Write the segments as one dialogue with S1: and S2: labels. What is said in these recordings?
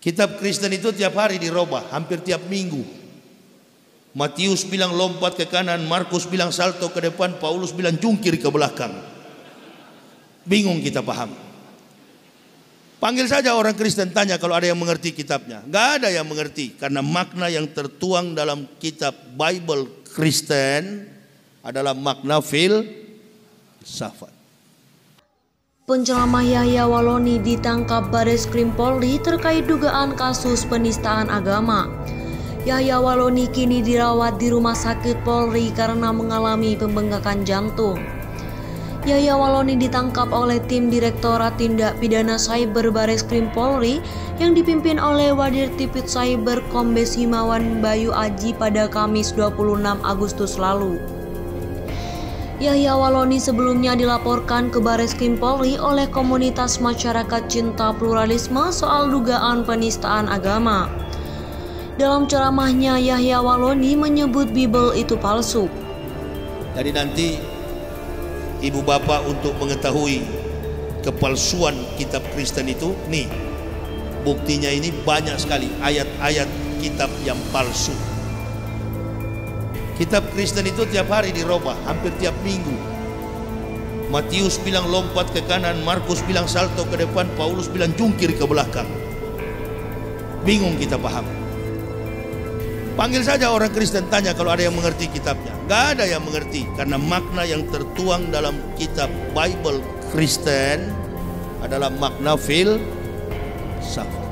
S1: Kitab Kristen itu tiap hari dirubah, hampir tiap minggu. Matius bilang lompat ke kanan, Markus bilang salto ke depan, Paulus bilang jungkir ke belakang. Bingung kita paham. Panggil saja orang Kristen, tanya kalau ada yang mengerti kitabnya. Gak ada yang mengerti, karena makna yang tertuang dalam kitab Bible Kristen adalah makna filsafat.
S2: Penceramah Yahya Waloni ditangkap Bareskrim Polri terkait dugaan kasus penistaan agama. Yahya Waloni kini dirawat di Rumah Sakit Polri karena mengalami pembengkakan jantung. Yahya Waloni ditangkap oleh tim Direktorat Tindak Pidana Cyber Bareskrim Polri yang dipimpin oleh Wadir Tipit Cyber Kombes Himawan Bayu Aji pada Kamis 26 Agustus lalu. Yahya Waloni sebelumnya dilaporkan ke Bareskrim Polri oleh komunitas masyarakat cinta pluralisme soal dugaan penistaan agama. Dalam ceramahnya, Yahya Waloni menyebut Bible itu palsu.
S1: Jadi nanti ibu bapak untuk mengetahui kepalsuan kitab Kristen itu, nih buktinya ini banyak sekali ayat-ayat kitab yang palsu. Kitab Kristen itu tiap hari dirubah, hampir tiap minggu. Matius bilang lompat ke kanan, Markus bilang salto ke depan, Paulus bilang jungkir ke belakang. Bingung kita paham. Panggil saja orang Kristen, tanya kalau ada yang mengerti kitabnya. Gak ada yang mengerti, karena makna yang tertuang dalam kitab Bible Kristen adalah makna filsafat.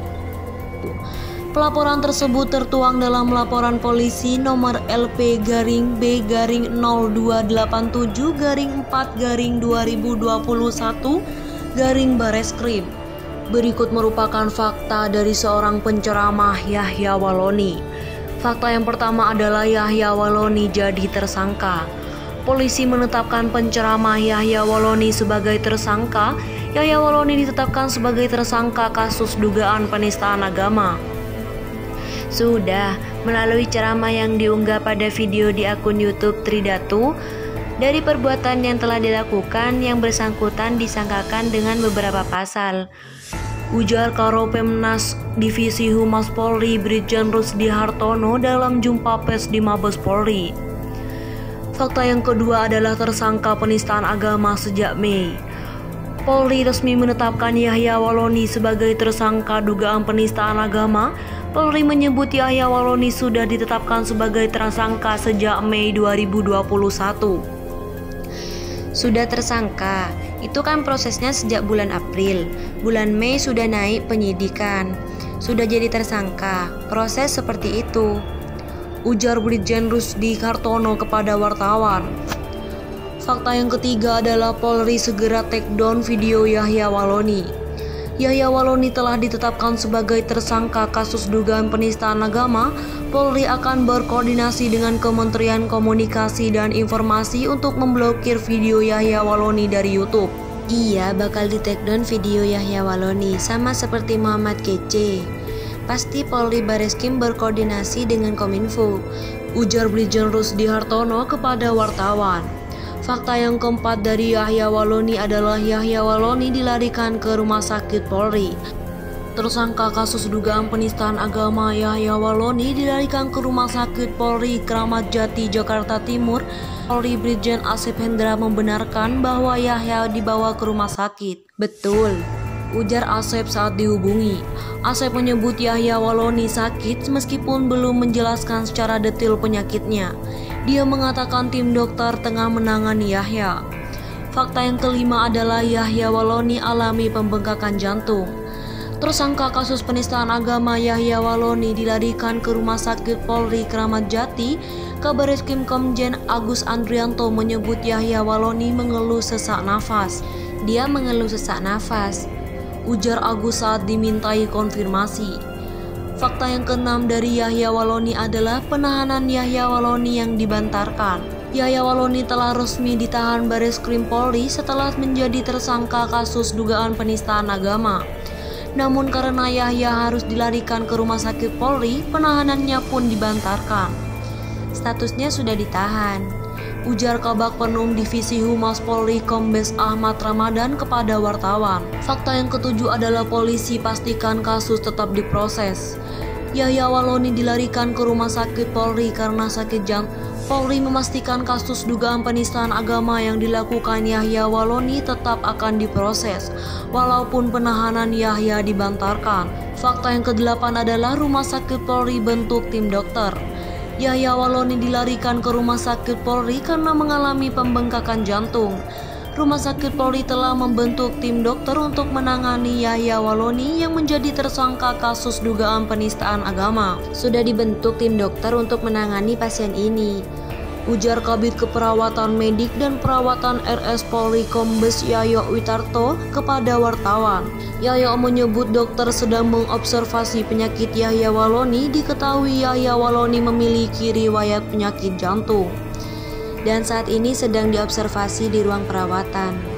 S2: Pelaporan tersebut tertuang dalam laporan polisi nomor LP-B-0287-4-2021 Berikut merupakan fakta dari seorang penceramah Yahya Waloni. Fakta yang pertama adalah Yahya Waloni jadi tersangka. Polisi menetapkan penceramah Yahya Waloni sebagai tersangka. Yahya Waloni ditetapkan sebagai tersangka kasus dugaan penistaan agama. Sudah melalui ceramah yang diunggah pada video di akun YouTube Tridatu, dari perbuatan yang telah dilakukan yang bersangkutan disangkakan dengan beberapa pasal. Ujar Karopemnas Divisi Humas Polri Brigjen Rusdi Hartono dalam jumpa pers di Mabes Polri. Fakta yang kedua adalah tersangka penistaan agama sejak Mei. Polri resmi menetapkan Yahya Waloni sebagai tersangka dugaan penistaan agama. Polri menyebut Yahya Waloni sudah ditetapkan sebagai tersangka sejak Mei 2021. Sudah tersangka, itu kan prosesnya sejak bulan April. Bulan Mei sudah naik penyidikan. Sudah jadi tersangka, proses seperti itu. Ujar Brigjen Rusdi Hartono kepada wartawan. Fakta yang ketiga adalah Polri segera take down video Yahya Waloni. Yahya Waloni telah ditetapkan sebagai tersangka kasus dugaan penistaan agama. Polri akan berkoordinasi dengan Kementerian Komunikasi dan Informasi untuk memblokir video Yahya Waloni dari YouTube. Iya, bakal di-take down video Yahya Waloni, sama seperti Muhammad Kece. Pasti Polri Bareskrim berkoordinasi dengan Kominfo, ujar Brigjen Rusdi Hartono kepada wartawan. Fakta yang keempat dari Yahya Waloni adalah Yahya Waloni dilarikan ke Rumah Sakit Polri. Tersangka kasus dugaan penistaan agama Yahya Waloni dilarikan ke Rumah Sakit Polri Kramat Jati, Jakarta Timur. Polri Brigjen Asep Hendra membenarkan bahwa Yahya dibawa ke rumah sakit. Betul, ujar Asep saat dihubungi. Asep menyebut Yahya Waloni sakit meskipun belum menjelaskan secara detail penyakitnya. Dia mengatakan tim dokter tengah menangani Yahya. Fakta yang kelima adalah Yahya Waloni alami pembengkakan jantung. Tersangka kasus penistaan agama Yahya Waloni dilarikan ke Rumah Sakit Polri Kramat Jati. Kabareskrim Komjen Agus Andrianto menyebut Yahya Waloni mengeluh sesak nafas. Dia mengeluh sesak nafas, ujar Agus saat dimintai konfirmasi. Fakta yang keenam dari Yahya Waloni adalah penahanan Yahya Waloni yang dibantarkan. Yahya Waloni telah resmi ditahan Bareskrim Polri setelah menjadi tersangka kasus dugaan penistaan agama. Namun karena Yahya harus dilarikan ke Rumah Sakit Polri, penahanannya pun dibantarkan. Statusnya sudah ditahan. ujar Kabak Penum Divisi Humas Polri Kombes Ahmad Ramadan kepada wartawan. Fakta yang ketujuh adalah polisi pastikan kasus tetap diproses. Yahya Waloni dilarikan ke rumah sakit Polri karena sakit jantung. Polri memastikan kasus dugaan penistaan agama yang dilakukan Yahya Waloni tetap akan diproses, walaupun penahanan Yahya dibantarkan. Fakta yang ke-8 adalah rumah sakit Polri bentuk tim dokter. Yahya Waloni dilarikan ke rumah sakit Polri karena mengalami pembengkakan jantung. Rumah sakit Polri telah membentuk tim dokter untuk menangani Yahya Waloni yang menjadi tersangka kasus dugaan penistaan agama. Sudah dibentuk tim dokter untuk menangani pasien ini, ujar Kabid Keperawatan Medik dan Perawatan RS Polri Kombes Yayo Witarto kepada wartawan. Yayo menyebut dokter sedang mengobservasi penyakit Yahya Waloni. Diketahui Yahya Waloni memiliki riwayat penyakit jantung dan saat ini sedang diobservasi di ruang perawatan.